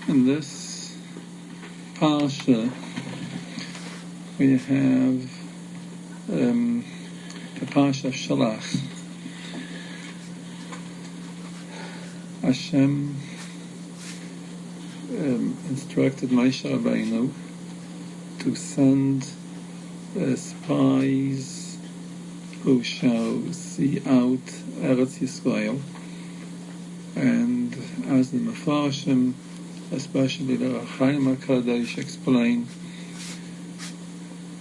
In this parsha, we have the parsha of Shalach. Hashem instructed Moshe Rabbeinu to send spies who shall see out Eretz Yisrael, and as the Mefarshim, especially the Chaim HaKadosh, explain,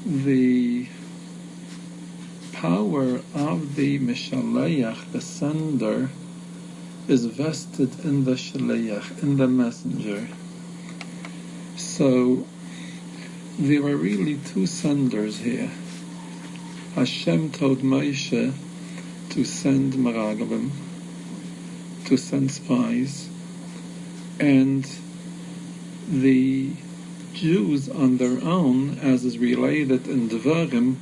the power of the Mishaleach, the sender, is vested in the Shaleach, in the messenger. So there are really two senders here. Hashem told Moshe to send Meraglim, to send spies, and the Jews on their own, as is related in Devarim,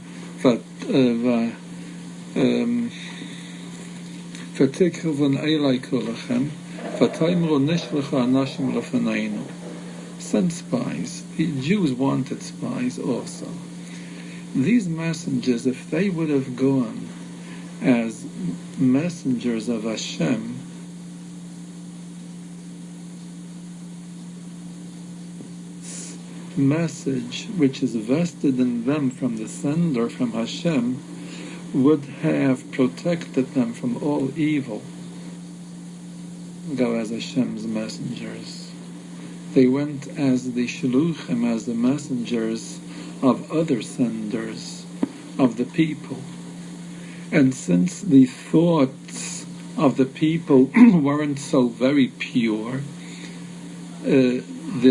send spies. The Jews wanted spies also. These messengers, if they would have gone as messengers of Hashem, message which is vested in them from the sender, from Hashem, would have protected them from all evil. Go as Hashem's messengers. They went as the shluchim, as the messengers of other senders, of the people. And since the thoughts of the people weren't so very pure, the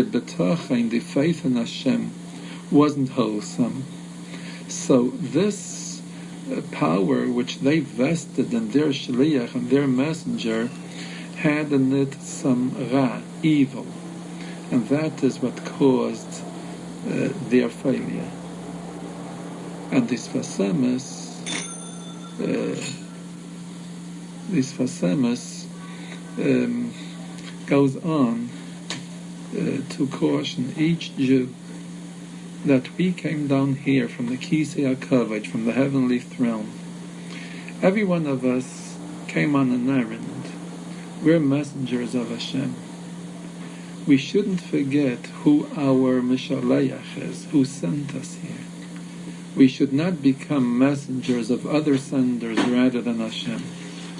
betachon, the faith in Hashem, wasn't wholesome. So this power which they vested in their shliach and their messenger had in it some ra, evil, and that is what caused their failure. And this Fasemus goes on to caution each Jew that we came down here from the Kisei HaKavod, from the heavenly throne. Every one of us came on an errand. We're messengers of Hashem. We shouldn't forget who our Mishaleach is, who sent us here. We should not become messengers of other senders rather than Hashem,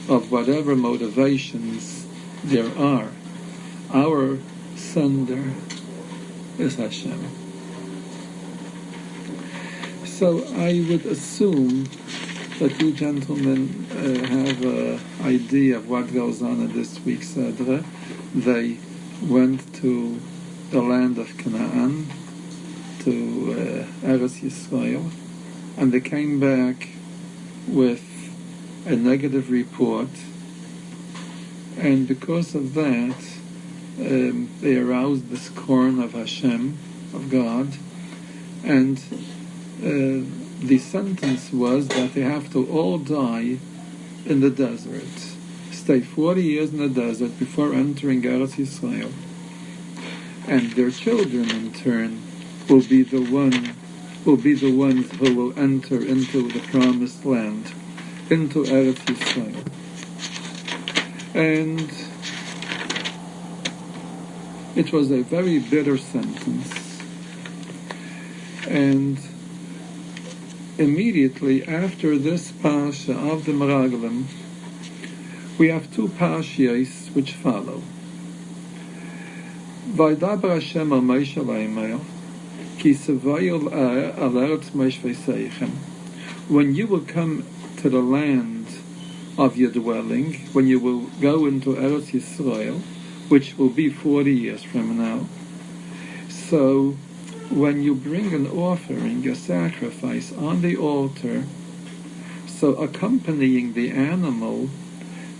of whatever motivations there are. Our sender is Hashem. So I would assume that you gentlemen have an idea of what goes on in this week's Sedra. They went to the land of Canaan, to Eretz Yisrael, and they came back with a negative report, and because of that they aroused the scorn of Hashem, of God, and the sentence was that they have to all die in the desert, stay 40 years in the desert before entering Eretz Yisrael, and their children in turn will be the ones who will enter into the promised land, into Eretz Yisrael. And it was a very bitter sentence. And immediately after this parsha of the Meraglim, we have two parshios which follow. Vaydaber Hashem al Moshe v'Yamel, ki sevayil al eretz Moshe. When you will come to the land of your dwelling, when you will go into Eretz Yisrael, which will be 40 years from now. So when you bring an offering, a sacrifice on the altar, so accompanying the animal,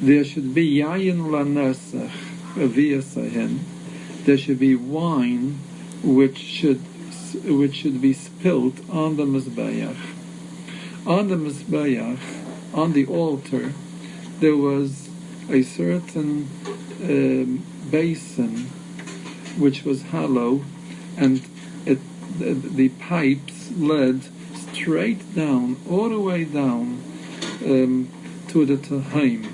there should be yayin lanesach v'yasahin. There should be wine which should be spilt on the mizbeach. On the mizbeach, on the altar, there was a certain basin which was hollow, and the pipes led straight down, all the way down to the Tehim,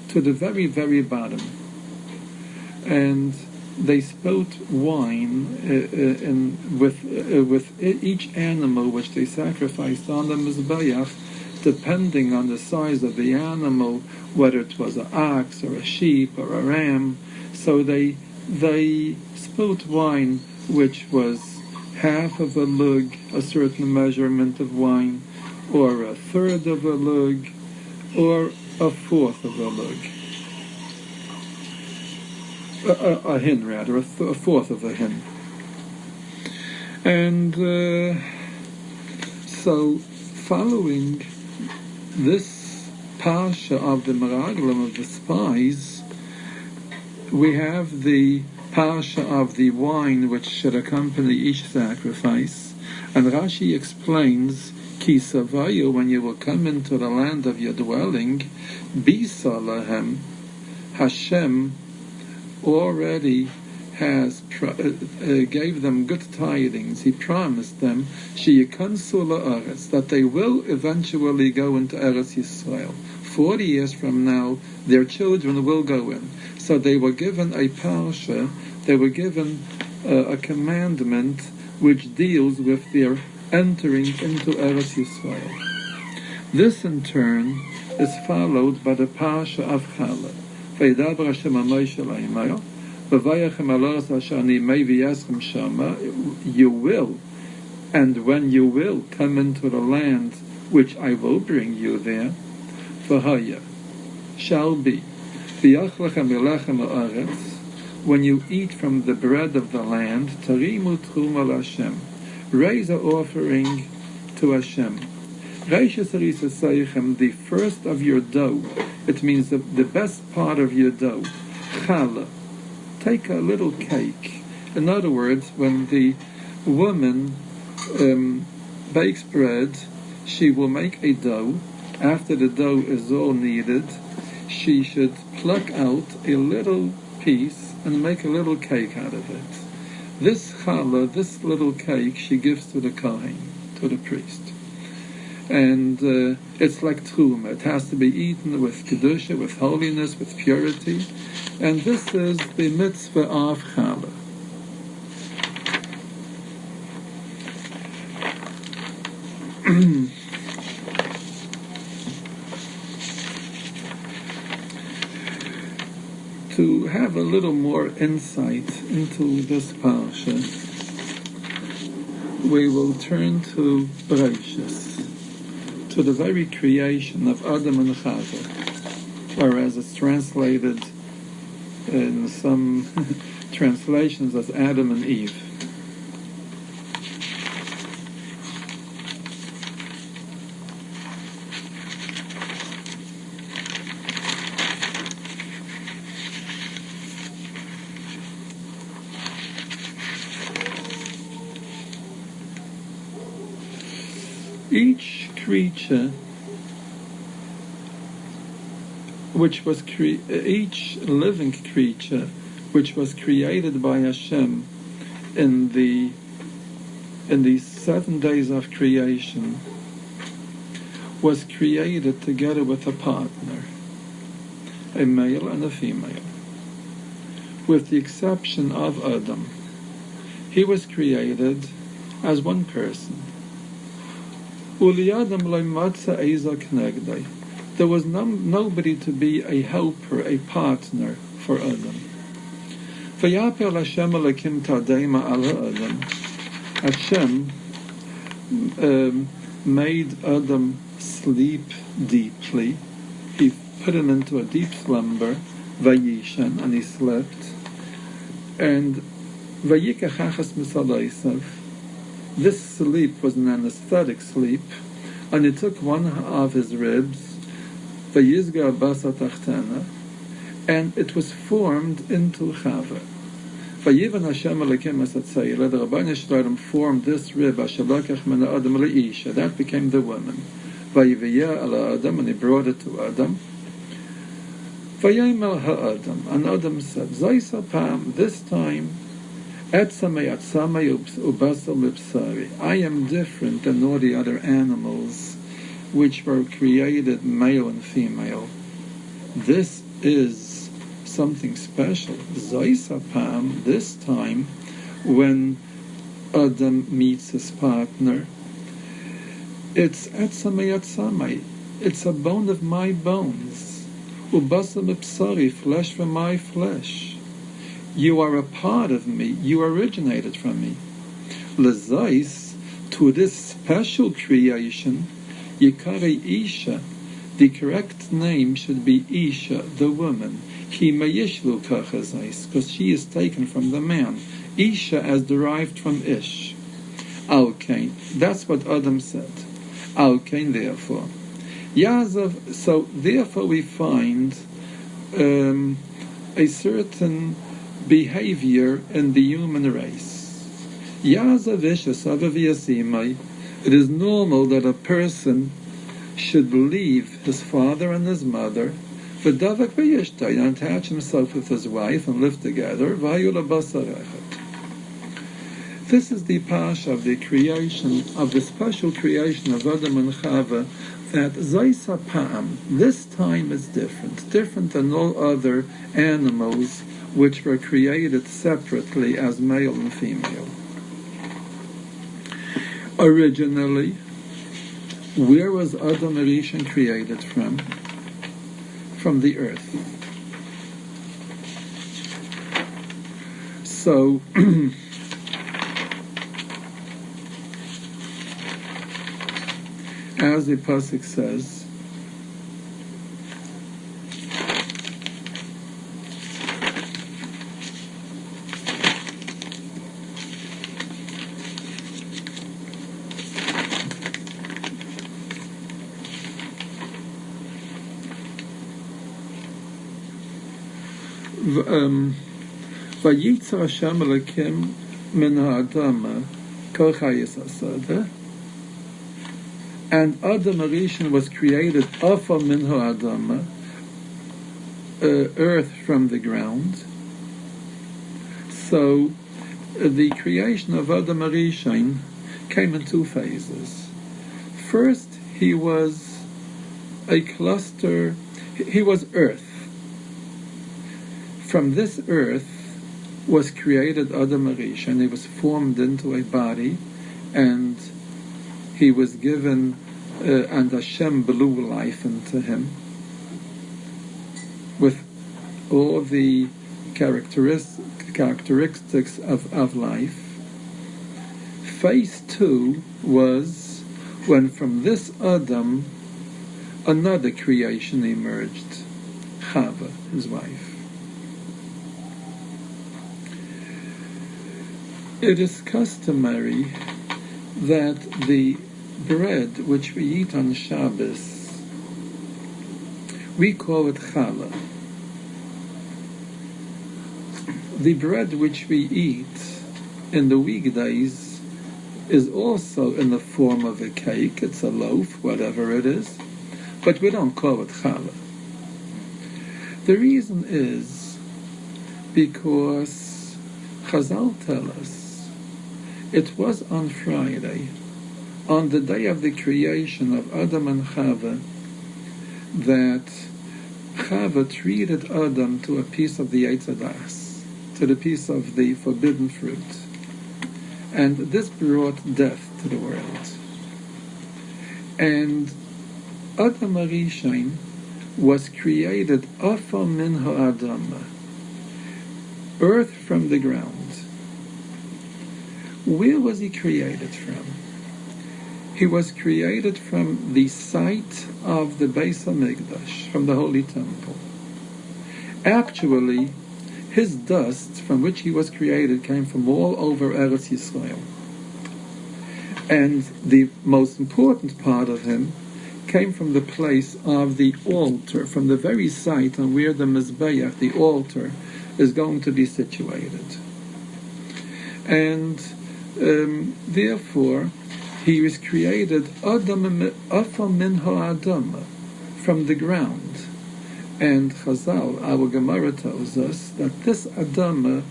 to the very, very bottom. And they spilt wine with each animal which they sacrificed on the Mizbeach, depending on the size of the animal, whether it was an ox or a sheep or a ram. So they spilt wine which was half of a lug, a certain measurement of wine, or a third of a lug, or a fourth of a lug. A hin, rather, a fourth of a hin. And so, following this parsha of the Meraglim, of the spies, we have the parsha of the wine which should accompany each sacrifice. And Rashi explains, Ki savayu, when you will come into the land of your dwelling, Bisa lahem, Hashem already has gave them good tidings. He promised them that they will eventually go into Eretz Yisrael. 40 years from now, their children will go in. So they were given a parsha, they were given a commandment which deals with their entering into Eretz Yisrael. This in turn is followed by the parsha of Chala. You will, and when you will come into the land which I will bring you there, shall be, when you eat from the bread of the land, tarimu truma Hashem, raise an offering to Hashem. The first of your dough, it means the best part of your dough, challah. Take a little cake. In other words, when the woman bakes bread, she will make a dough. After the dough is all kneaded, she should pluck out a little piece and make a little cake out of it. This challah, this little cake, she gives to the kohen, to the priest. And it's like truma. It has to be eaten with kedusha, with holiness, with purity. And this is the mitzvah of challah. To have a little more insight into this parsha, we will turn to Bereshis, to the very creation of Adam and Chava, whereas it's translated in some translations as Adam and Eve. Each creature each living creature which was created by Hashem in the 7 days of creation was created together with a partner, a male and a female, with the exception of Adam. He was created as one person. There was nobody to be a helper, a partner for Adam. Hashem made Adam sleep deeply. He put him into a deep slumber, vayishan, and he slept. And vayikachachas misalaysav. This sleep was an anesthetic sleep, and he took one of his ribs, vayizga basa tachtana, and it was formed into Chava. Vayivan Hashem Elokim asatzayila, the Rabbeinu Shalom formed this rib, ashalakach min Adam leisha, that became the woman. Vayiviyah ala Adam, and he brought it to Adam. Vayomer ha'adam, and Adam said, Zois hapam, this time, etzamei atzamei ubasar mibsari. I am different than all the other animals which were created male and female. This is something special. Zois hapam, this time, when Adam meets his partner, it's etzamei atzamei. It's a bone of my bones. Ubasar mibsari, flesh from my flesh. You are a part of me. You originated from me. Lezois, to this special creation, Yikari Isha, the correct name should be Isha, the woman. Ki mayishlu kachazais, because she is taken from the man. Isha as derived from Ish. Alkain. That's what Adam said. Alkain, therefore. Yazav, so therefore we find a certain behavior in the human race. Yazav Isha, it is normal that a person should leave his father and his mother, and attach himself with his wife and live together. This is the parsha of the creation, of the special creation of Adam and Chava, that Zois hapam, this time is different than all other animals which were created separately as male and female. Originally, where was Adam Rishon created from? From the earth. So, as the pasuk says, Vayitzer Hashem Elokim min ha'adama kol chayis asada, and Adam Rishon was created afa min ha'adama, earth from the ground. So the creation of Adam Rishon came in two phases. First, he was a cluster, he was earth. From this earth was created Adam Rishon. He was formed into a body, and he was given, and Hashem blew life into him with all the characteristics of life. Phase 2 was when from this Adam another creation emerged, Chava, his wife. It is customary that the bread which we eat on Shabbos, we call it challah. The bread which we eat in the weekdays is also in the form of a cake. It's a loaf, whatever it is, but we don't call it challah. The reason is because Chazal tell us it was on Friday, on the day of the creation of Adam and Chava, that Chava treated Adam to a piece of the Eitz Hadas, to the piece of the forbidden fruit. And this brought death to the world. And Adam Rishon was created afa min ha'adama, earth from the ground. Where was he created from? He was created from the site of the Beis HaMikdash, from the Holy Temple. Actually, his dust from which he was created came from all over Eretz Yisrael. And the most important part of him came from the place of the altar, from the very site on where the Mizbeach, the altar, is going to be situated. And therefore, he was created Adam afa min ha'adama, from the ground. And Chazal, our Gemara, tells us that this Adama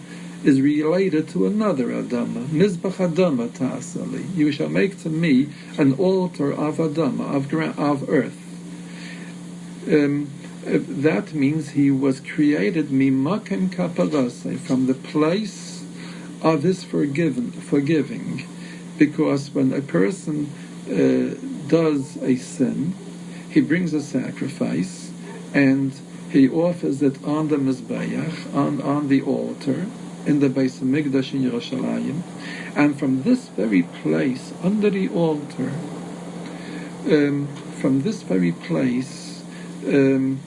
is related to another Adama, Mizbach Adama Ta'asali. You shall make to me an altar of Adama, of earth. That means he was created mimakem kaparase, from the place of his forgiving, because when a person does a sin, he brings a sacrifice and he offers it on the Mizbeach, on the altar in the Beis Hamikdash in Yerushalayim, and from this very place, under the altar, from this very place, Adam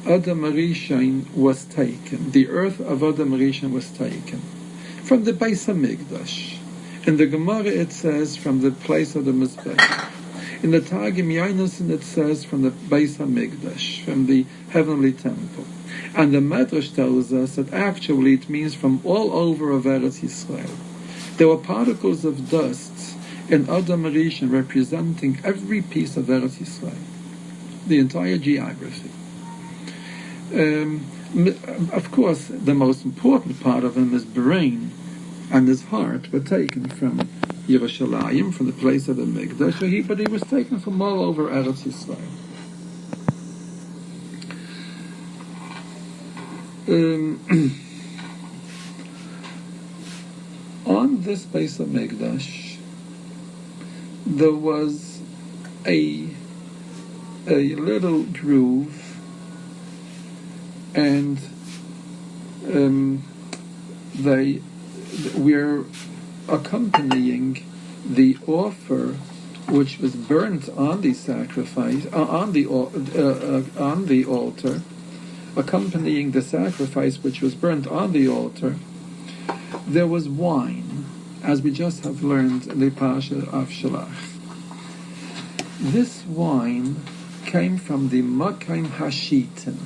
Rishon was taken. The earth of Adam Rishon was taken from the Beis Hamikdash. In the Gemara it says from the place of the Mizbeach. In the Targum Yonasan it says from the Beis Hamikdash, from the heavenly temple. And the Medrash tells us that actually it means from all over of Eretz Yisrael. There were particles of dust in Adam Rishon representing every piece of Eretz Yisrael, the entire geography. Of course, the most important part of him, his brain and his heart, were taken from Yerushalayim, from the place of the Mikdash, but he was taken from all over Eretz Yisrael. On this Beis Hamikdash, there was a little groove, and they were accompanying the offer which was burnt on the sacrifice, on the altar, accompanying the sacrifice which was burnt on the altar. There was wine, as we just have learned in the Parsha of Shalach. This wine came from the Makim Hashitin.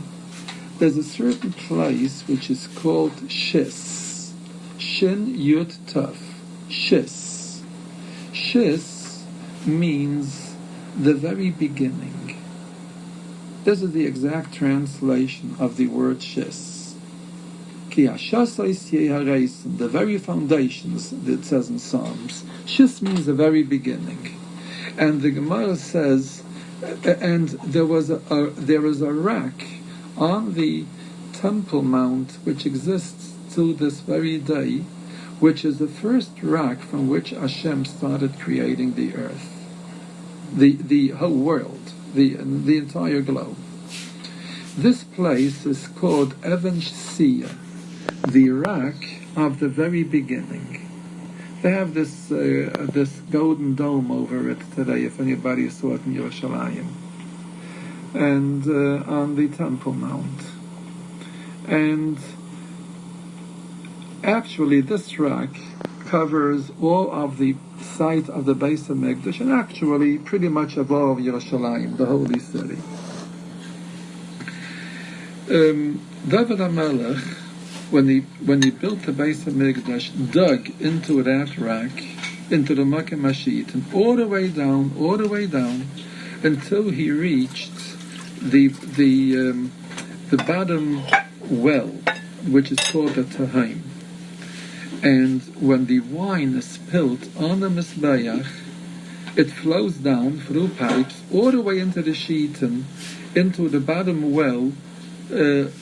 There's a certain place which is called Shis. Shin Yud Taf. Shis. Shis means the very beginning. This is the exact translation of the word Shis. Ki hashasais yehareisen, the very foundations, it says in Psalms. Shis means the very beginning. And the Gemara says, and there is a rack on the Temple Mount which exists to this very day, which is the first rack from which Hashem started creating the earth, the whole world, the entire globe. This place is called Even Shsia, the rack of the very beginning. They have this golden dome over it today, if anybody saw it in Yerushalayim, and on the Temple Mount. And actually, this rack covers all of the site of the Beis Hamikdash, and actually pretty much of all of Yerushalayim, the holy city. David HaMelech, when he built the Beis Hamikdash, dug into that rack, into the Makim Hashit, and all the way down, until he reached the bottom well, which is called the Tahaim. And when the wine is spilt on the Mizbeach, it flows down through pipes all the way into the Sheetan, into the bottom well,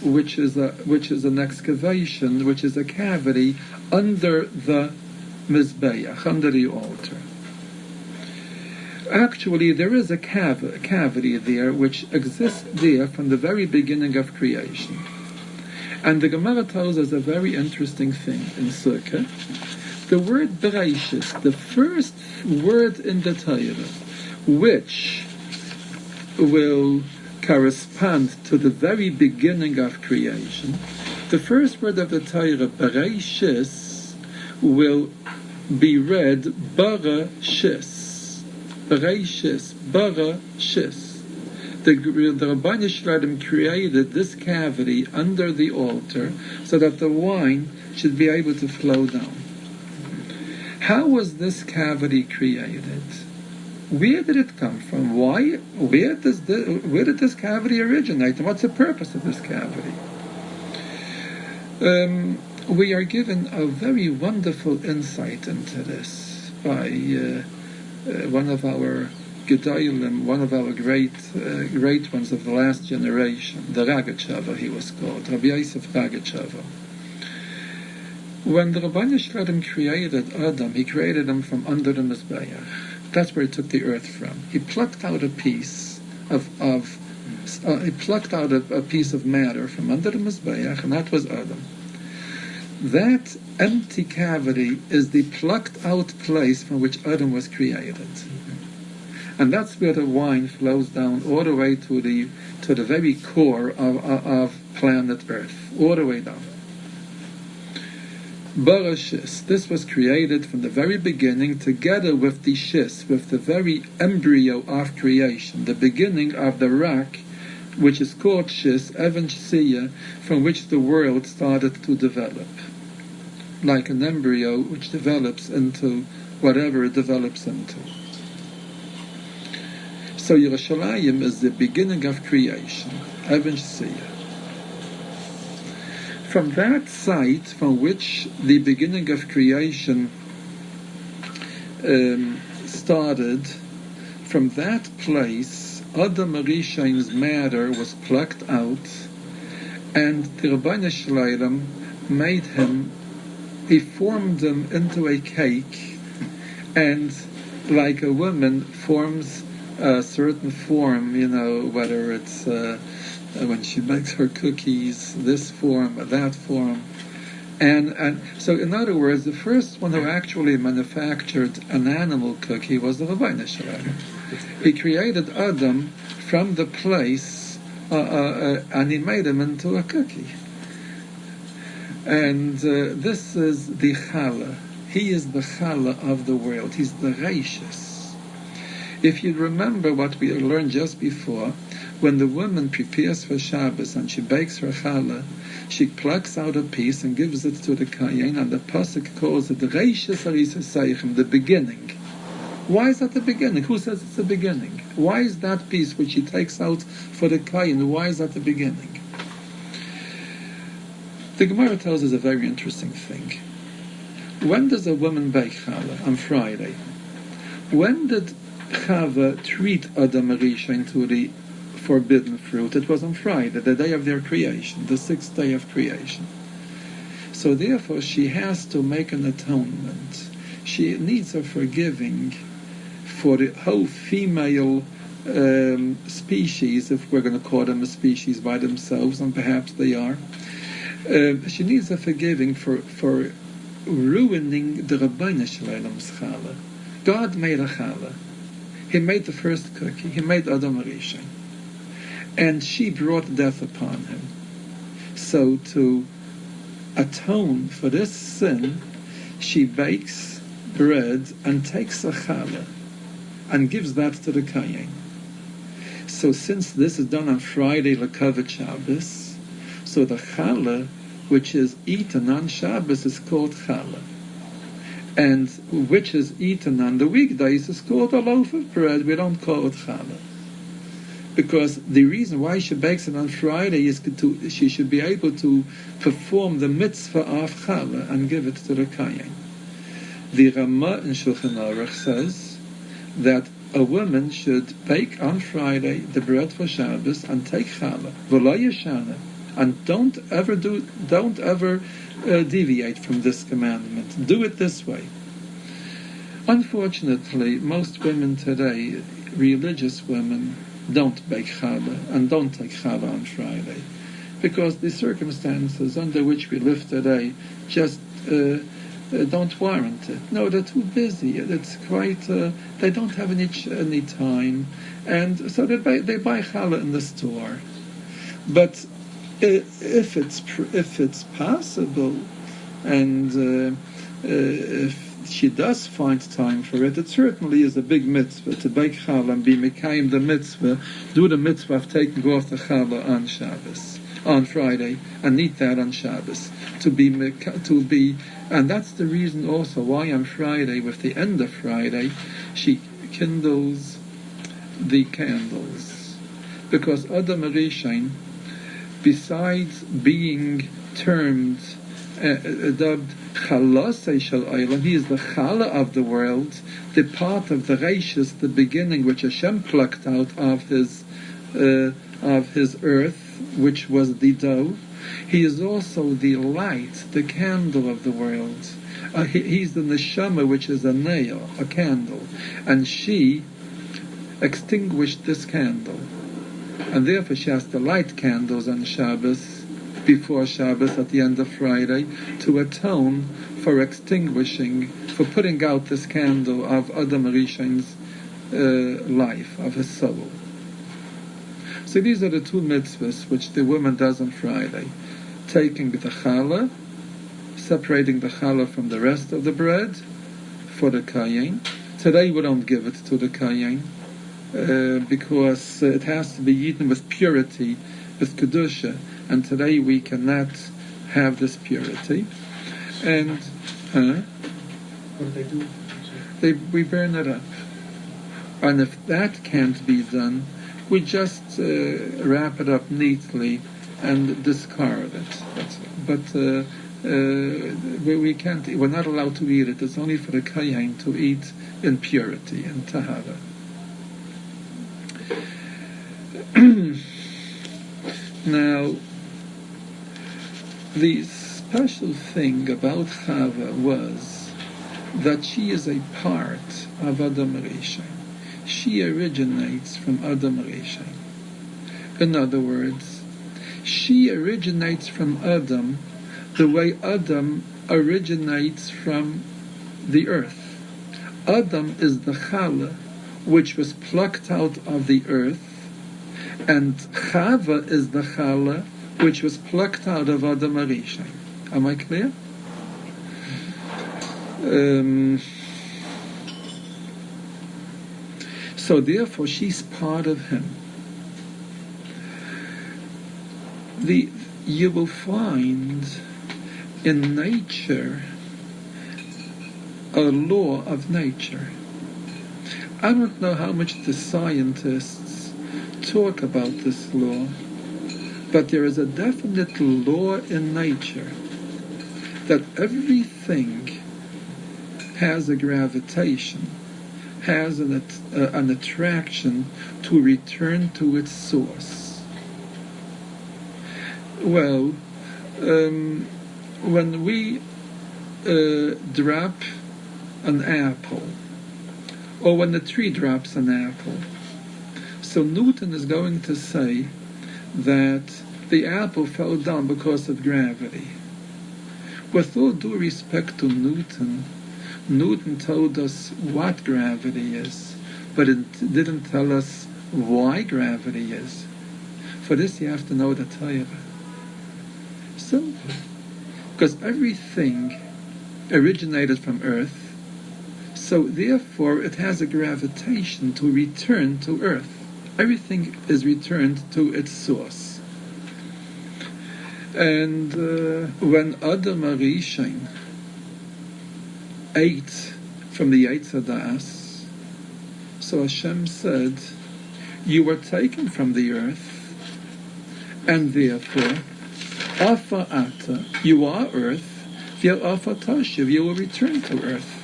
which is an excavation, which is a cavity under the Mizbeach, under the altar. Actually, there is a cavity there which exists there from the very beginning of creation. And the Gemara tells us a very interesting thing in Sukkah. The word Bereishis, the first word in the Torah, which will correspond to the very beginning of creation, the first word of the Torah, Bereishis, will be read Bereshis. Bereishis, Bereshis. The Rabban Yishradim created this cavity under the altar so that the wine should be able to flow down. How was this cavity created? Where did it come from? Why? Where did this cavity originate? And what's the purpose of this cavity? We are given a very wonderful insight into this by one of our Gedolim, one of our great ones of the last generation, the Ragachava, he was called, Rabbi Yosef Ragachava. When the Rabbeinu Shalom created Adam, he created him from under the Mizbeach. That's where he took the earth from. He plucked out a piece of matter from under the Mizbeach, and that was Adam. That empty cavity is the plucked out place from which Adam was created. And that's where the wine flows down all the way to the very core of planet Earth, all the way down. Barashis, this was created from the very beginning together with the shis, with the very embryo of creation, the beginning of the rock, which is called shis, Evan Shisiya, from which the world started to develop. Like an embryo which develops into whatever it develops into. So Yerushalayim is the beginning of creation, Evan Shisiya. From that site from which the beginning of creation started, from that place, Adam Arishain's matter was plucked out, and the Rabbeinu Shalom made him, he formed him into a cake, and like a woman forms a certain form, whether it's when she makes her cookies, this form, that form. And so, in other words, the first one who actually manufactured an animal cookie was the Rabbeinu Shalom. He created Adam from the place, and he made him into a cookie. And this is the Chala. He is the Chala of the world. He's the Reishis. If you remember what we learned just before, when the woman prepares for Shabbos and she bakes her challah, she plucks out a piece and gives it to the Kayin, and the Pasuk calls it the Reishis Arisasayichem, the beginning. Why is that the beginning? Who says it's the beginning? Why is that piece which she takes out for the Kayin, why is that the beginning? The Gemara tells us a very interesting thing. When does a woman bake challah? On Friday. When did Chava treat Adam Arishain to the forbidden fruit? It was on Friday, the day of their creation, the sixth day of creation. So therefore she has to make an atonement. She needs a forgiving for the whole female species, if we're going to call them a species by themselves, and perhaps they are. She needs a forgiving for ruining the Rabbeinu Shalom's challah. God made a challah. He made the first cookie. He made Adam Arishain. And she brought death upon him. So to atone for this sin, she bakes bread and takes a challah and gives that to the Kayin. So since this is done on Friday, Lekavet Shabbos, so the challah, which is eaten on Shabbos, is called challah. And which is eaten on the weekdays is called a loaf of bread. We don't call it challah. Because the reason why she bakes it on Friday is she should be able to perform the mitzvah of challah and give it to the Kayin. The Ramah in Shulchan Aruch says that a woman should bake on Friday the bread for Shabbos and take challah, v'lo yeshana, and don't ever deviate from this commandment. Do it this way. Unfortunately, most women today, religious women, don't bake challah and don't take challah on Friday, because the circumstances under which we live today just don't warrant it. No, they're too busy. It's quite. They don't have any time, and so they buy challah in the store. But if it's possible, and if she does find time for it, it certainly is a big mitzvah to bake challah and be mekayim the mitzvah, do the mitzvah of taking off the challah on Shabbos, on Friday, and eat that on Shabbos. And that's the reason also why on Friday, with the end of Friday, she kindles the candles. Because Adam Rishon, besides being termed, dubbed Chalasei Shel Olam, he is the Chala of the world, the part of the Reishis, the beginning which Hashem plucked out of his earth, which was the dough. He is also the light, the candle of the world. He's the neshama, which is a nail, a candle, and she extinguished this candle, and therefore she has to light candles on Shabbos, before Shabbos, at the end of Friday, to atone for extinguishing, for putting out this candle of Adam Rishon's life, of his soul. So these are the two mitzvahs which the woman does on Friday: taking the challah, separating the challah from the rest of the bread for the kayin. Today we don't give it to the kayin because it has to be eaten with purity, with kedusha, and today we cannot have this purity. And what do? we burn it up. And if that can't be done, we just wrap it up neatly and discard it. But we can't. We're not allowed to eat it. It's only for the kayin to eat in purity, in tahara. Now, the special thing about Chava was that she is a part of Adam Rishon. She originates from Adam Rishon. In other words, she originates from Adam the way Adam originates from the earth. Adam is the challah which was plucked out of the earth, and Chava is the challah which was plucked out of Adam Rishon. Am I clear? So therefore she's part of him. You will find in nature a law of nature. I don't know how much the scientists talk about this law, but there is a definite law in nature that everything has a gravitation, has an attraction to return to its source. Well, when we drop an apple, or when the tree drops an apple, so Newton is going to say that the apple fell down because of gravity. With all due respect to Newton, Newton told us what gravity is, but it didn't tell us why gravity is. For this you have to know the Torah. Simple. Because everything originated from earth, so therefore it has a gravitation to return to earth. Everything is returned to its source. And when Adam Rishon ate from the Eitz Hadas, so Hashem said, you were taken from the earth, and therefore, Afa Ata, you are earth, V'yel Afa Tashiv, you will return to earth.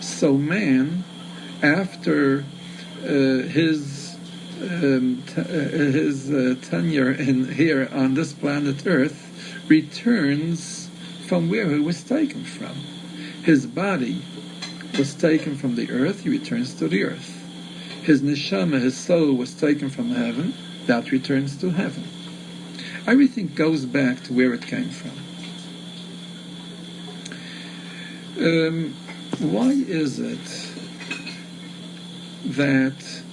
So man, after his tenure here on this planet Earth, returns from where he was taken from. His body was taken from the earth, he returns to the earth. His neshama, his soul, was taken from heaven, that returns to heaven. Everything goes back to where it came from. Why is it that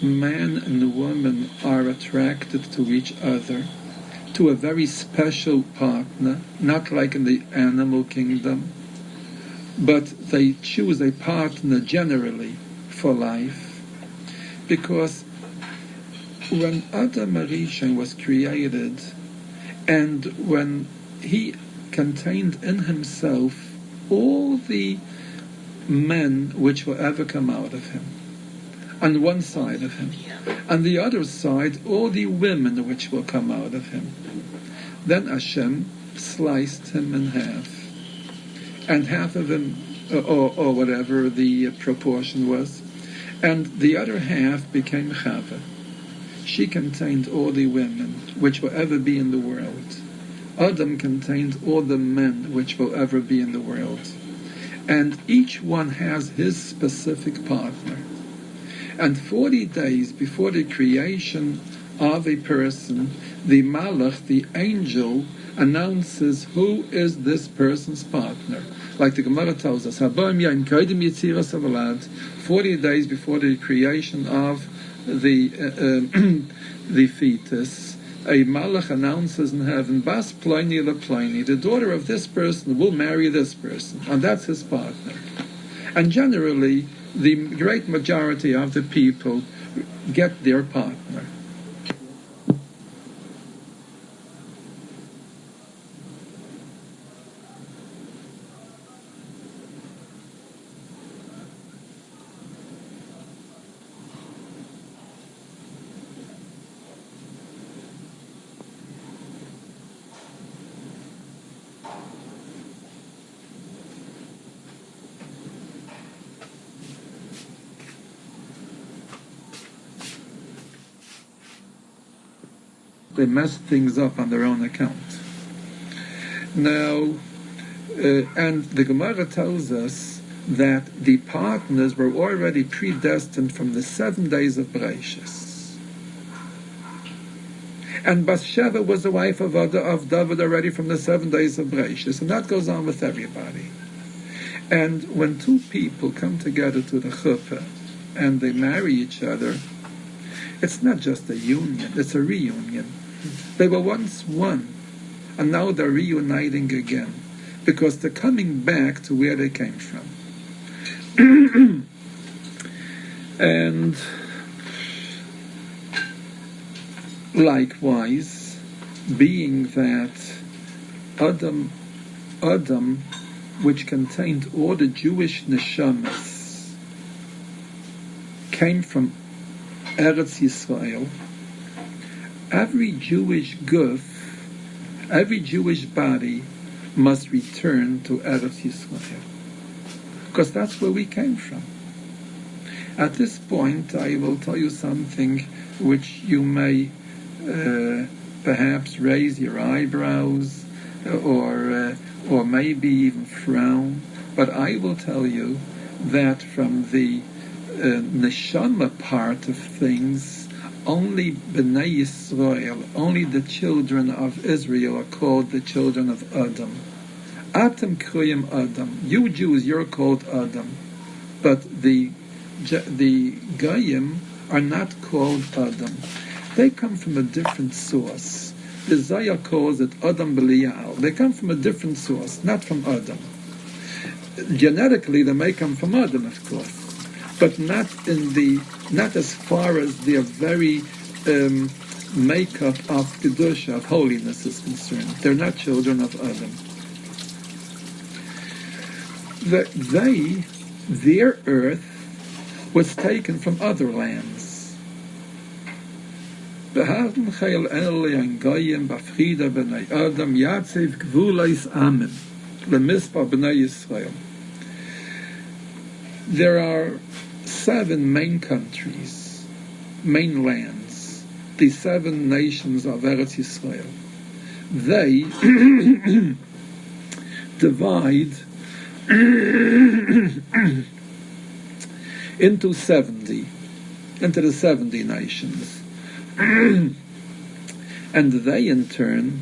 man and woman are attracted to each other, to a very special partner, not like in the animal kingdom, but they choose a partner generally for life? Because when Adam Rishon was created, and when he contained in himself all the men which will ever come out of him, on one side of him. On the other side, all the women which will come out of him. Then Hashem sliced him in half, and half of him, or whatever the proportion was, and the other half became Chava. She contained all the women which will ever be in the world. Adam contained all the men which will ever be in the world. And each one has his specific partner. And 40 days before the creation of a person, the Malach, the angel, announces who is this person's partner. Like the Gemara tells us, 40 days before the creation of the fetus, a Malach announces in heaven, Bas Pliny le Pliny, the daughter of this person will marry this person, and that's his partner. And generally, the great majority of the people get their partner. They mess things up on their own account. Now, and the Gemara tells us that the partners were already predestined from the 7 days of Bereishis. And Bathsheba was the wife of David already from the 7 days of Bereishis, and that goes on with everybody. And when two people come together to the chuppah and they marry each other, it's not just a union, it's a reunion. They were once one, and now they're reuniting again, because they're coming back to where they came from. And likewise, being that Adam, which contained all the Jewish neshamas, came from Eretz Yisrael, every Jewish guf, every Jewish body must return to Eretz Yisrael, because that's where we came from. At this point, I will tell you something which you may perhaps raise your eyebrows or maybe even frown, but I will tell you that from the neshama part of things, only Bnei Yisrael, only the children of Israel are called the children of Adam. Atem kriyim Adam. You Jews, you're called Adam. But the Goyim are not called Adam. They come from a different source. The Zohar calls it Adam B'Liyal. They come from a different source, not from Adam. Genetically, they may come from Adam, of course, but not as far as their very makeup of kedusha, of holiness, is concerned. They're not children of Adam. Their earth was taken from other lands. Adam There are 7 main countries, main lands, the 7 nations of Eretz Yisrael. They divide into the 70 nations. And they in turn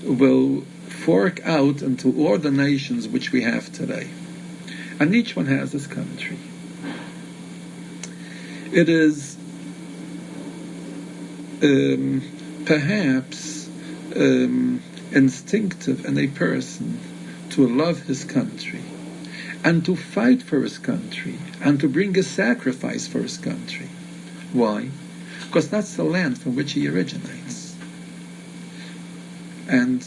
will fork out into all the nations which we have today. And each one has this country. It is perhaps instinctive in a person to love his country and to fight for his country and to bring a sacrifice for his country. Why? Because that's the land from which he originates. And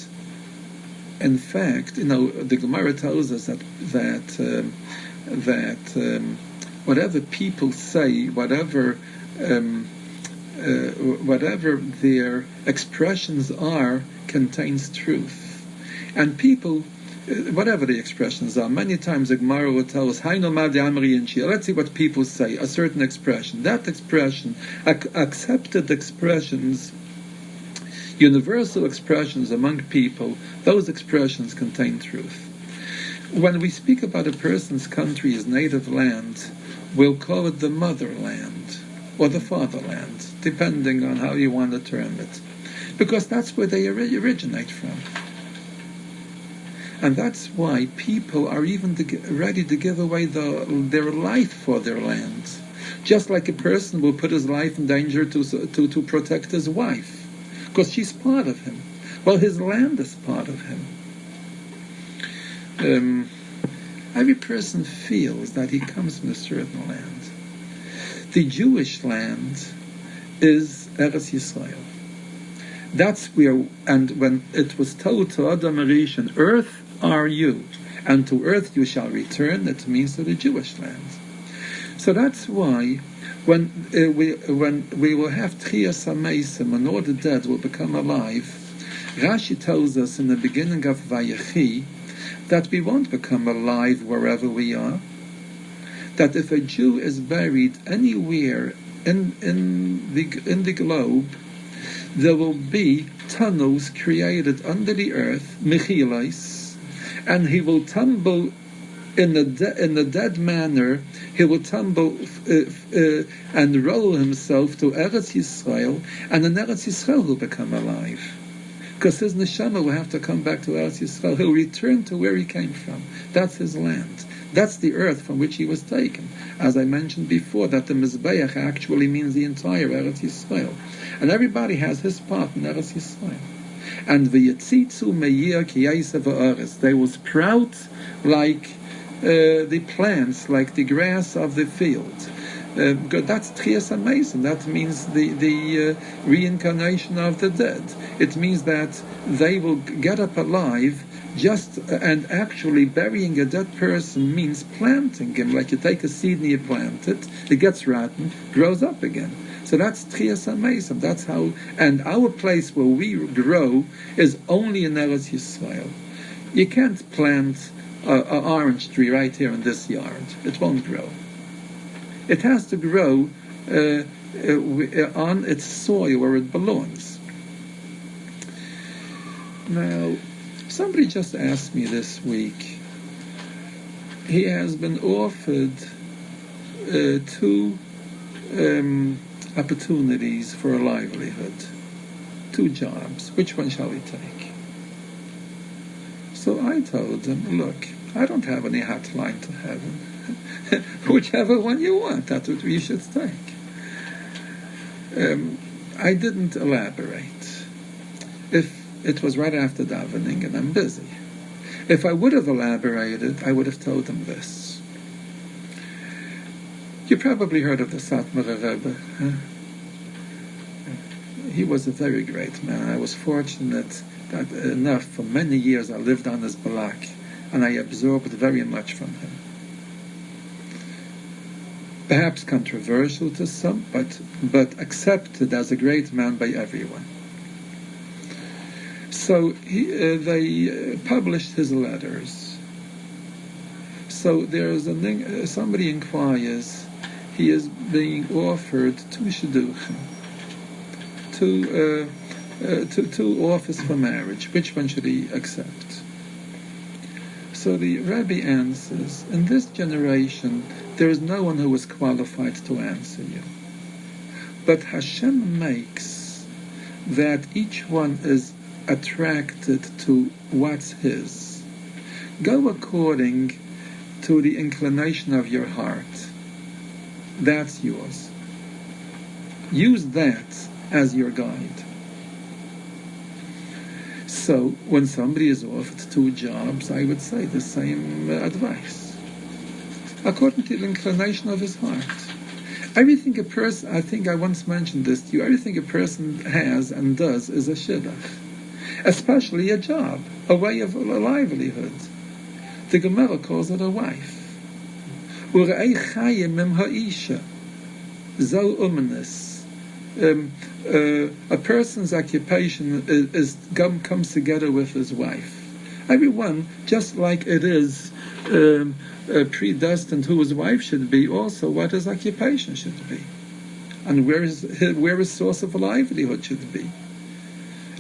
in fact, the Gemara tells us that whatever people say, whatever their expressions are, contains truth. And people, whatever the expressions are, many times the Gemara will tell us, let's see what people say, a certain expression. That expression, accepted expressions, universal expressions among people, those expressions contain truth. When we speak about a person's country, his native land, we'll call it the motherland or the fatherland, depending on how you want to term it, because that's where they originate from. And that's why people are even ready to give away their life for their land, just like a person will put his life in danger to protect his wife, because she's part of him. Well, his land is part of him. Every person feels that he comes from a certain land. The Jewish land is Eretz Yisrael. That's where, and when it was told to Adam Rishon, earth are you, and to earth you shall return, it means to the Jewish land. So that's why when we will have Tchias HaMeisim, and all the dead will become alive, Rashi tells us in the beginning of Vayechi that we won't become alive wherever we are. That if a Jew is buried anywhere in the globe, there will be tunnels created under the earth, mechilas, and he will tumble in the dead manner. He will tumble and roll himself to Eretz Yisrael, and in Eretz Yisrael he'll become alive, because his neshama will have to come back to Eretz Yisrael. He'll return to where he came from. That's his land. That's the earth from which he was taken. As I mentioned before, that the Mizbeach actually means the entire Eretz Yisrael. And everybody has his part in Eretz Yisrael. And v'yitzitzu me'yir ki yaisav ha'aretz. They will sprout like the plants, like the grass of the field. That's Tchias HaMeisim. That means the reincarnation of the dead. It means that they will get up alive. And actually burying a dead person means planting him. Like you take a seed and you plant it, it gets rotten, grows up again. So that's Tchias HaMeisim. That's how. And our place where we grow is only in Eretz Yisrael. You can't plant an orange tree right here in this yard. It won't grow. It has to grow on its soil where it belongs. Now, somebody just asked me this week. He has been offered 2 opportunities for a livelihood, 2 jobs. Which one shall we take? So I told him, look, I don't have any hotline to heaven. Whichever one you want, that's what you should take. I didn't elaborate. If it was right after davening and I'm busy. If I would have elaborated, I would have told him this. You probably heard of the Satmar Rebbe. Huh? He was a very great man. I was fortunate that enough, for many years I lived on his balak, and I absorbed very much from him. Perhaps controversial to some, but accepted as a great man by everyone. So they published his letters. So there's somebody inquires, he is being offered 2 shidduchim, 2 offers for marriage. Which one should he accept? So the Rebbe answers, in this generation, there is no one who is qualified to answer you. But Hashem makes that each one is attracted to what's his. Go according to the inclination of your heart. That's yours. Use that as your guide. So when somebody is offered 2 jobs, I would say the same advice. According to the inclination of his heart. Everything a person, I think I once mentioned this to you, everything a person has and does is a shidduch. especially a job, a way of a livelihood. The Gemara calls it a wife. Urei chayim mem ha'isha, zo umnes. A person's occupation comes together with his wife. Everyone, just like it is predestined who his wife should be, also what his occupation should be, and where his source of livelihood should be.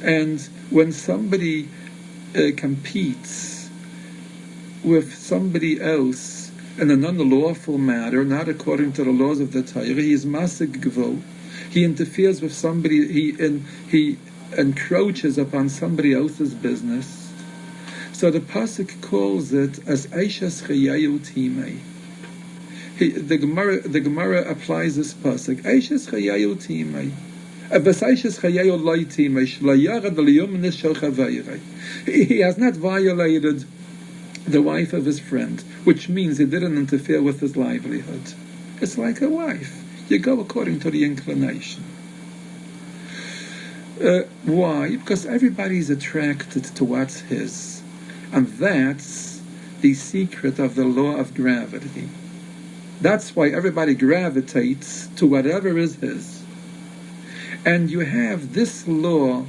And when somebody competes with somebody else in an unlawful matter, not according to the laws of the Torah, he is masig gvo. He interferes with somebody. He encroaches upon somebody else's business. So the pasuk calls it as Eishes Chayayu Timei. The Gemara applies this pasuk Eishes Chayayu Timei. He has not violated the wife of his friend, which means he didn't interfere with his livelihood. It's like a wife. You go according to the inclination. Why? Because everybody's attracted to what's his. And that's the secret of the law of gravity. That's why everybody gravitates to whatever is his. And you have this law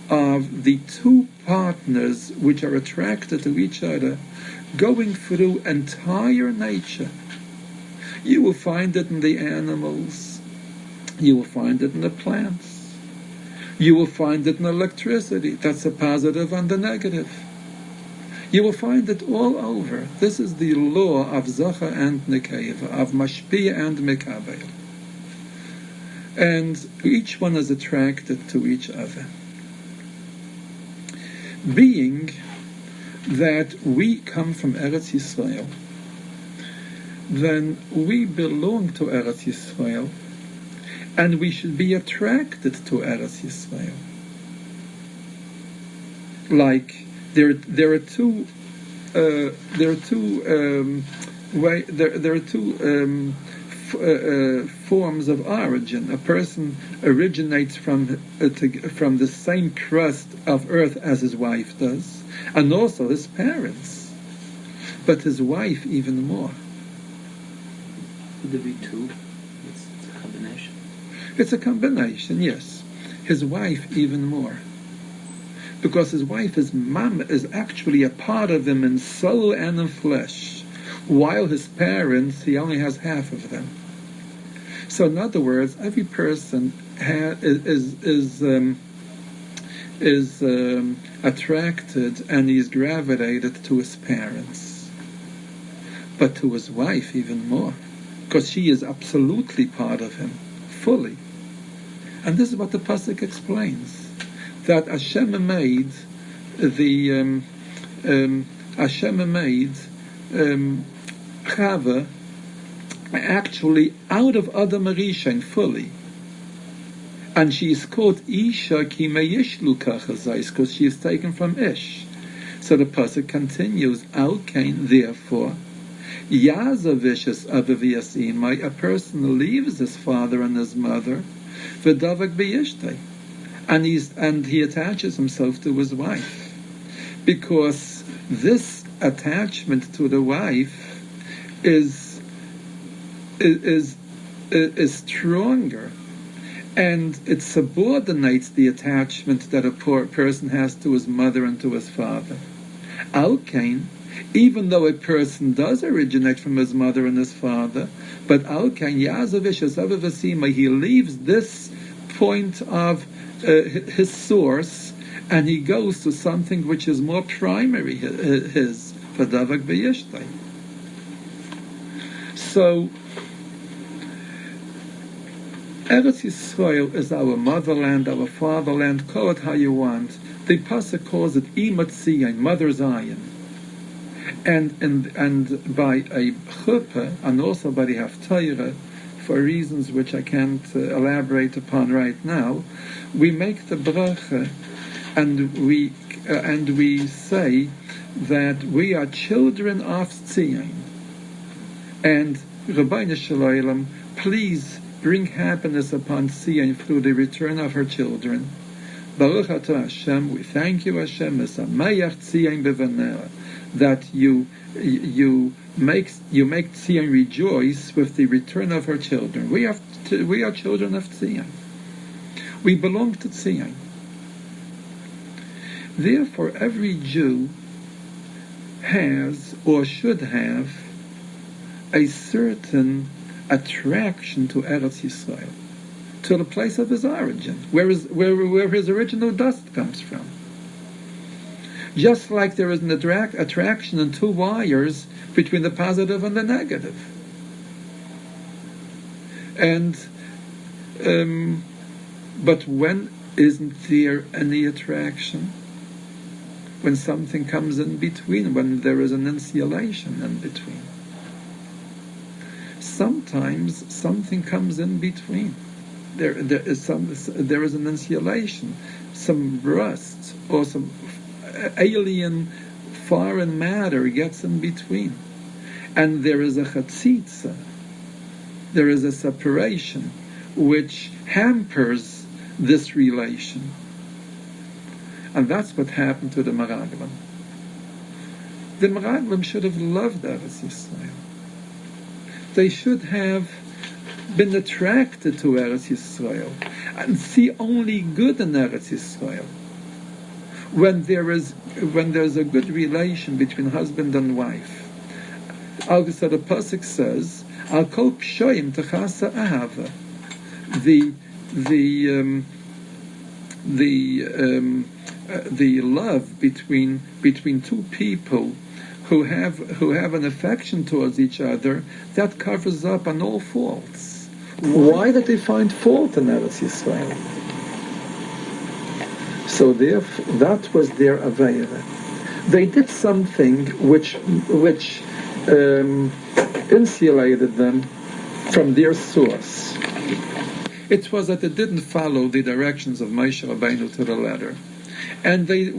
of the two partners which are attracted to each other going through entire nature. You will find it in the animals. You will find it in the plants. You will find it in electricity. That's a positive and a negative. You will find it all over. This is the law of Zacha and Nekeva, of Mashpia and Mekabel. And each one is attracted to each other. Being that we come from Eretz Yisrael, then we belong to Eretz Yisrael, and we should be attracted to Eretz Yisrael. Like there are two forms of origin. A person originates from the same crust of earth as his wife does, and also his parents, but his wife even more. Would there be two? It's a combination. It's a combination, yes. His wife even more. Because his wife, his mama, is actually a part of him in soul and in flesh, while his parents, he only has half of them. So in other words, every person is attracted and he's gravitated to his parents, but to his wife even more, because she is absolutely part of him, fully. And this is what the pasuk explains, that Hashem made Chava actually out of Adam Arishan fully, and she is called Isha ki meyishlu kachazais, because she is taken from Ish. So the pasuk continues, Al kain, therefore, Yazavishas avaviyasimai, a person leaves his father and his mother, v'davak b'yishtei, and he attaches himself to his wife, because this attachment to the wife is stronger, and it subordinates the attachment that a poor person has to his mother and to his father. Al kain, even though a person does originate from his mother and his father, but Al kain Yazavishas avavasima, he leaves this point of his source, and he goes to something which is more primary, his Vadavak B'yishtai. So Eretz Yisrael is our motherland, our fatherland, call it how you want. The pasuk calls it Imat Zion, Mother Zion. And by a chuppah, and also by the Haftarah, for reasons which I can't elaborate upon right now, we make the bracha, and we say that we are children of Tzion, and Rabbeinu Shalom, please bring happiness upon Tzion through the return of her children. Baruch atah Hashem, we thank you, Hashem, that you make Tzion rejoice with the return of her children. We are children of Tzion. We belong to Tzion. Therefore, every Jew has or should have a certain attraction to Eretz Yisrael, to the place of his origin, where his original dust comes from. Just like there is an attraction in two wires between the positive and the negative. And but when isn't there any attraction? When something comes in between, when there is an insulation in between. Sometimes something comes in between. There is an insulation, some rust, or some alien foreign matter gets in between. And there is a chatzitza, there is a separation which hampers this relation. And that's what happened to the Meraglim. The Meraglim should have loved Eretz Yisrael. They should have been attracted to Eretz Yisrael and see only good in Eretz Yisrael. When there's a good relation between husband and wife. Also, the pasuk says, "Al kol pshoim techasa ahava." The love between two people who have an affection towards each other, that covers up on all faults. Why did they find fault in Eretz Yisrael? So therefore, that was their avera. They did something which insulated them from their source. It was that they didn't follow the directions of Moshe Rabbeinu to the letter. And they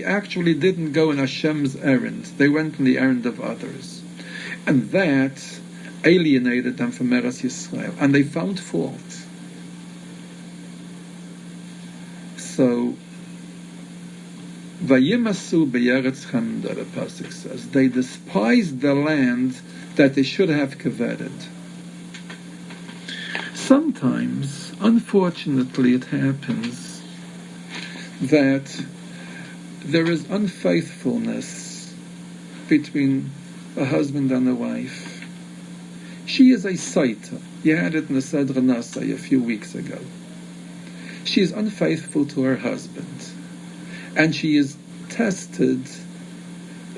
actually didn't go on Hashem's errand. They went on the errand of others. And that alienated them from Eretz Yisrael. And they found fault. So, Vayimasu be'eretz chamda, the pasuk says, they despised the land that they should have coveted. Sometimes, unfortunately, it happens that there is unfaithfulness between a husband and a wife. She is a saita. You had it in the Sedra Nasai a few weeks ago. She is unfaithful to her husband, and she is tested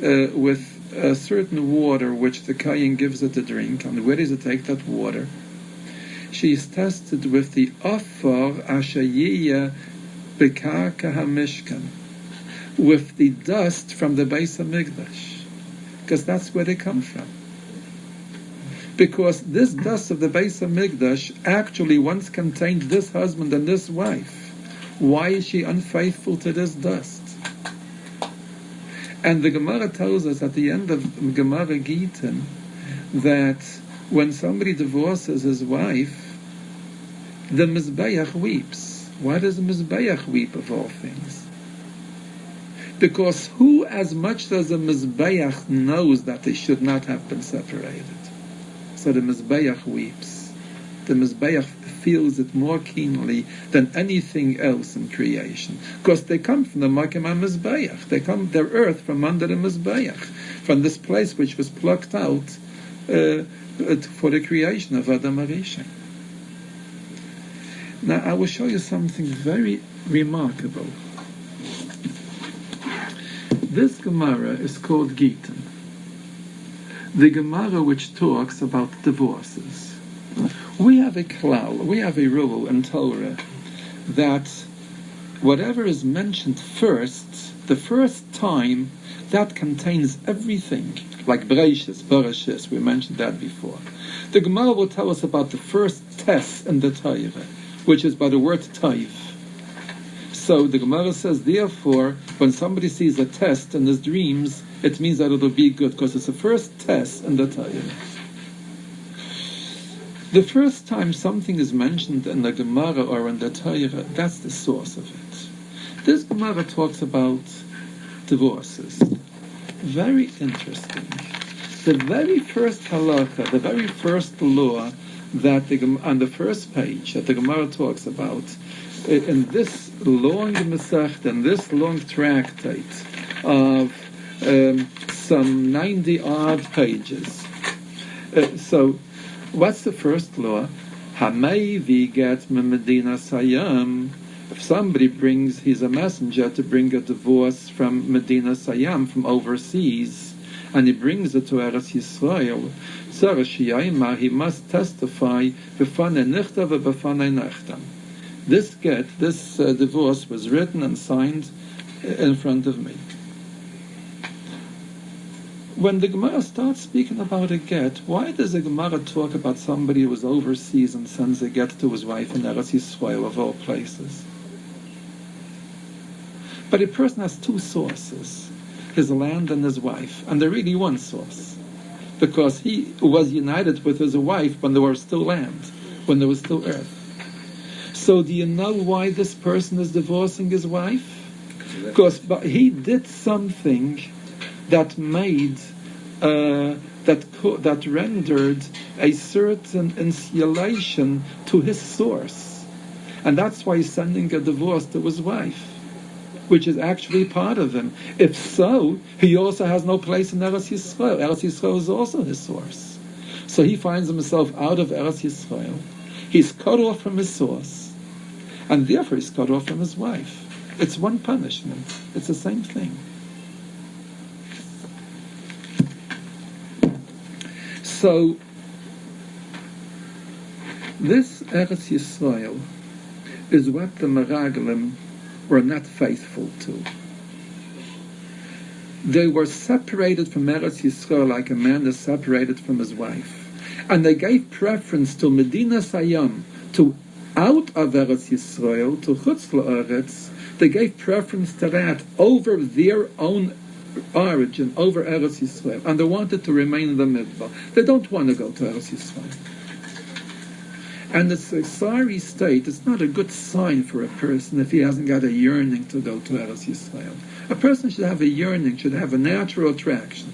with a certain water which the Kayin gives her to drink. And where does it take that water? She is tested with the Afar Ashayiyah Bekarka HaMishkan, with the dust from the Beis HaMikdash, because that's where they come from. Because this dust of the Beis HaMikdash actually once contained this husband and this wife. Why is she unfaithful to this dust? And the Gemara tells us at the end of Gemara Gittin that when somebody divorces his wife, the Mizbeach weeps. Why does the Mizbeach weep of all things? Because who as much as the Mizbeach knows that they should not have been separated? So the Mizbeach weeps. The Mizbeach feels it more keenly than anything else in creation. Because they come from the Makim HaMizbeach. They come, their earth, from under the Mizbeach. From this place which was plucked out for the creation of Adam HaRishon. Now I will show you something very remarkable. This Gemara is called Gittin. The Gemara which talks about divorces. We have a klal, we have a rule in Torah that whatever is mentioned first, the first time, that contains everything. Like Bereshis, we mentioned that before. The Gemara will tell us about the first test in the Torah, which is by the word taiv. So the Gemara says, therefore, when somebody sees a test in his dreams, it means that it'll be good, because it's the first test in the Torah. The first time something is mentioned in the Gemara or in the Torah, that's the source of it. This Gemara talks about divorces. Very interesting. The very first halacha, the very first law that on the first page that the Gemara talks about, in this long Masechta, in this long tractate of some 90-odd pages. So, what's the first law? Hamei viget medina sayam. If somebody he's a messenger to bring a divorce from Medina Sayam, from overseas, and he brings it to Eretz Yisrael, he must testify b'fanei nichta v'b'fanei nechtam. This divorce was written and signed in front of me. When the Gemara starts speaking about a get, why does the Gemara talk about somebody who was overseas and sends a get to his wife in Eretz Yisrael, of all places? But a person has two sources, his land and his wife, and they're really one source, because he was united with his wife when there was still land, when there was still earth. So do you know why this person is divorcing his wife? Because he did something that made, that rendered a certain insulation to his source. And that's why he's sending a divorce to his wife, which is actually part of him. If so, he also has no place in Eretz Yisrael. Eretz Yisrael is also his source. So he finds himself out of Eretz Yisrael. He's cut off from his source, and therefore he's cut off from his wife. It's one punishment. It's the same thing. So, this Eretz Yisrael is what the Meraglim were not faithful to. They were separated from Eretz Yisrael like a man is separated from his wife. And they gave preference to Medina Sayam, to out of Eretz Yisrael, to Chutz La'aretz. They gave preference to that over their own origin, over Eretz Yisrael. And they wanted to remain in the Midbar. They don't want to go to Eretz Yisrael. And it's a sorry state. It's not a good sign for a person if he hasn't got a yearning to go to Eretz Yisrael. A person should have a yearning, should have a natural attraction.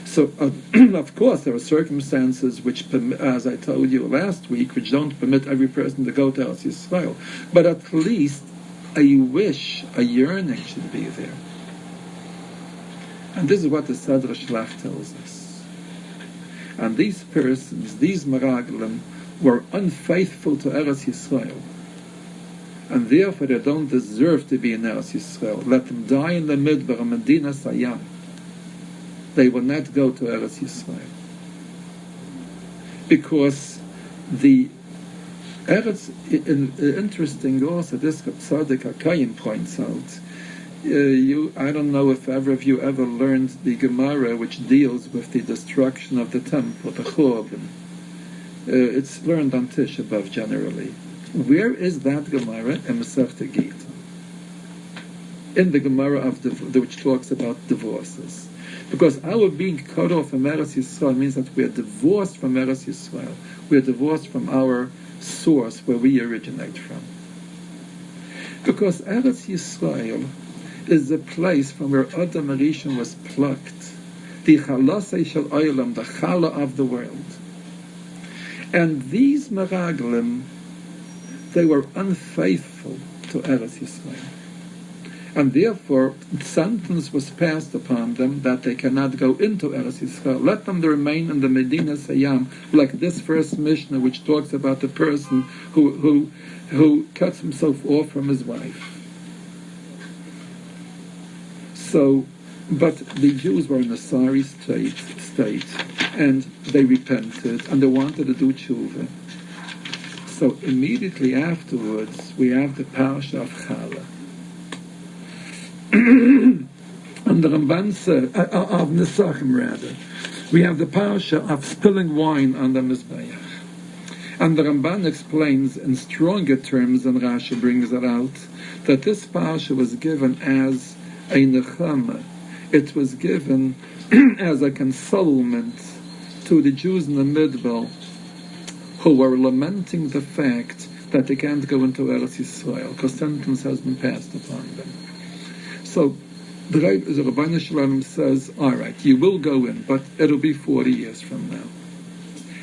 So, of course, there are circumstances which, as I told you last week, which don't permit every person to go to Eretz Yisrael. But at least a wish, a yearning should be there. And this is what the Seder Shlach tells us. And these persons, these Meraglim, were unfaithful to Eretz Yisrael, and therefore they don't deserve to be in Eretz Yisrael. Let them die in the Midbar, Medina Sayam. They will not go to Eretz Yisrael, because the Eretz. Interesting also, this Tzaddik HaKayim points out. I don't know if ever of you ever learned the Gemara which deals with the destruction of the temple, the Churban. It's learned on Tisha B'Av generally. Where is that Gemara in Masechta Gita? In the Gemara of which talks about divorces. Because our being cut off from Eretz Yisrael means that we are divorced from Eretz Yisrael. We are divorced from our source where we originate from. Because Eretz Yisrael is the place from where Adam Rishon was plucked. The Chalasei Shel Olam, the Chala of the world. And these Meraglim, they were unfaithful to Eretz Yisrael. And therefore, sentence was passed upon them that they cannot go into Eretz Yisrael. Let them remain in the Medina Sayam, like this first Mishnah, which talks about the person who cuts himself off from his wife. So, but the Jews were in a sorry state, and they repented, and they wanted to do tshuva. So immediately afterwards, we have the Parsha of Chala. And the Ramban said, of Nesachim rather, we have the Parsha of spilling wine on the Mizbeach. And the Ramban explains in stronger terms than Rashi brings it out, that this Parsha was given as a nechama. It was given as a consolement to the Jews in the Midbar who were lamenting the fact that they can't go into Eretz Yisrael because sentence has been passed upon them. So the Rabbeinu Shalom says, all right, you will go in, but it'll be 40 years from now.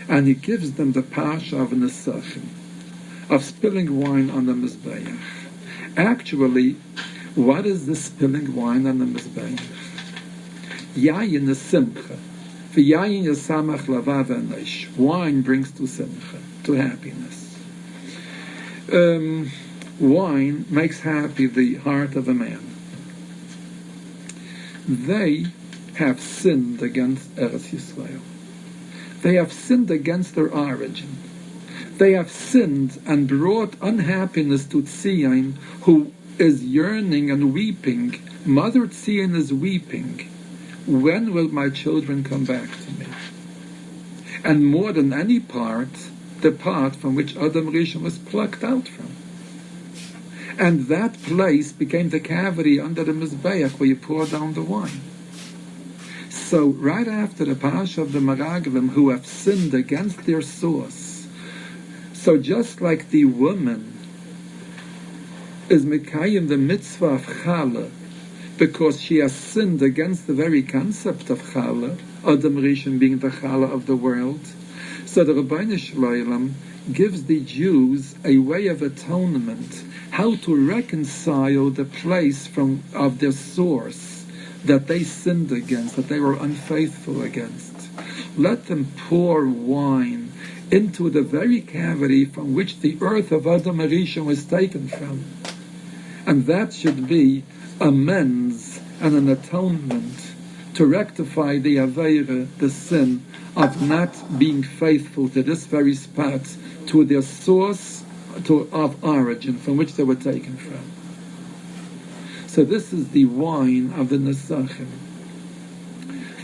And he gives them the Pasha of Nesachim, of spilling wine on the Mizbeach. Actually, what is the spilling wine on the Mizbeach? Yayin is Simcha. V'yayin yasamach lavav enosh. Wine brings to Simcha, to happiness. Wine makes happy the heart of a man. They have sinned against Eretz Yisrael. They have sinned against their origin. They have sinned and brought unhappiness to Tzion, who is yearning and weeping. Mother Tzion is weeping. When will my children come back to me? And more than any part, the part from which Adam Rishon was plucked out from. And that place became the cavity under the Mizbeach where you pour down the wine. So right after the Pasha of the Meraglim, who have sinned against their source, so just like the woman is Mekayim the mitzvah of Chala, because she has sinned against the very concept of Chala, Adam Rishon being the Chala of the world, so the Rabbeinu Shalom gives the Jews a way of atonement, how to reconcile the place of their source that they sinned against, that they were unfaithful against. Let them pour wine into the very cavity from which the earth of Adam Rishon was taken from. And that should be amends and an atonement to rectify the Aveira, the sin of not being faithful to this very spot, to their source of origin from which they were taken from. So this is the wine of the Nesachim,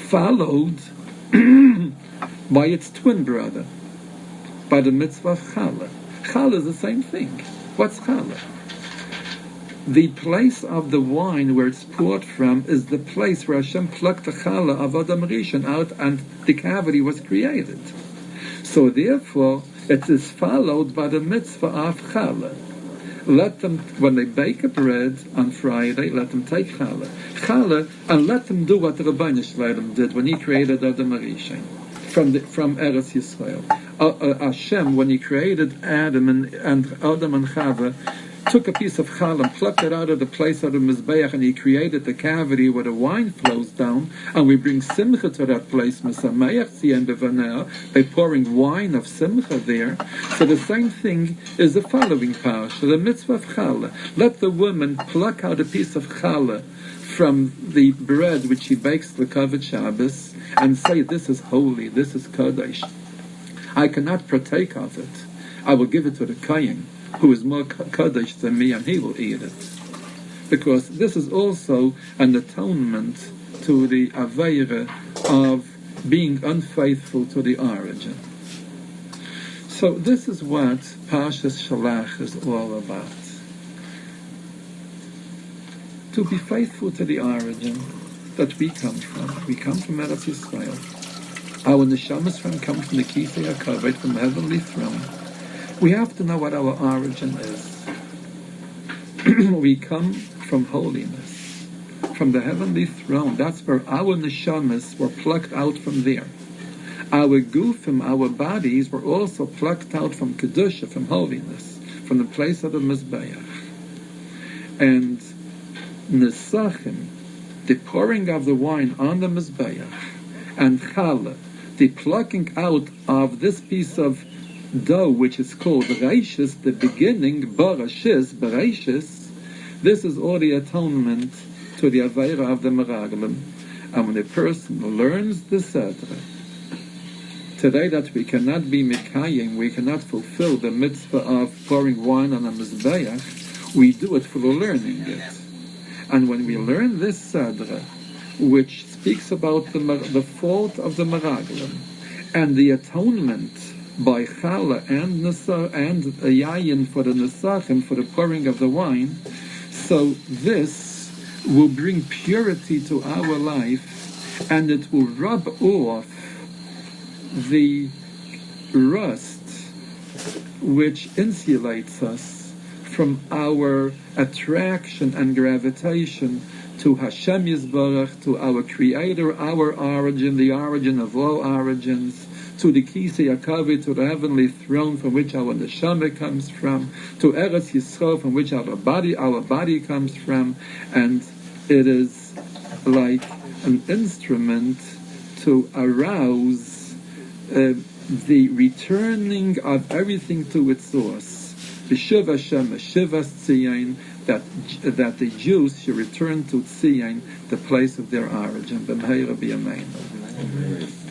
followed by its twin brother, by the mitzvah of Chala. Chala is the same thing. What's Chala? The place of the wine where it's poured from is the place where Hashem plucked the Chala of Adam Rishon out and the cavity was created. So therefore, it is followed by the mitzvah of Chala. Let them, when they bake a bread on Friday, let them take Chala, and let them do what the Rabbeinu Shalom did when he created Adam Rishon from Eretz Yisrael. Hashem, when he created Adam and Adam and Chava, took a piece of challah and plucked it out of the place of the Mizbeach, and he created the cavity where the wine flows down, and we bring simcha to that place, by pouring wine of simcha there. So the same thing is the following parsha, the mitzvah of challah. Let the woman pluck out a piece of challah from the bread which she bakes the Kavod Shabbos and say, this is holy, this is Kodesh. I cannot partake of it. I will give it to the Kohen, who is more Kodesh than me, and he will eat it. Because this is also an atonement to the Aveira of being unfaithful to the origin. So this is what Parshas Shalach is all about. To be faithful to the origin that we come from. We come from Eretz Yisrael. Our neshamas come from the Kisei HaKavod, from the heavenly throne. We have to know what our origin is. We come from holiness, from the heavenly throne. That's where our neshamas were plucked out from there. Our gufim, our bodies, were also plucked out from kedusha, from holiness, from the place of the Mizbeach. And nesachim, the pouring of the wine on the Mizbeach, and challah, the plucking out of this piece of dough, which is called Reishis, the beginning, Bereshis, this is all the atonement to the Aveira of the Meraglim. And when a person learns the Sedra, today that we cannot be Mikayim, we cannot fulfill the mitzvah of pouring wine on a Mizbeach, we do it for learning it. And when we learn this Sedra, which speaks about the fault of the Meraglim, and the atonement by challah and nasa and yayin for the nesachim, for the pouring of the wine, so this will bring purity to our life, and it will rub off the rust which insulates us from our attraction and gravitation to Hashem Yisborach, to our Creator, our origin, the origin of all origins, to the Kisei HaKavod, to the heavenly throne from which our neshama comes from, to Eretz Yisrael from which our body comes from, and it is like an instrument to arouse the returning of everything to its source. B'shuv Hashem, Shivas Tzion, that the Jews should return to Tzion, the place of their origin. B'mheira b'yamein.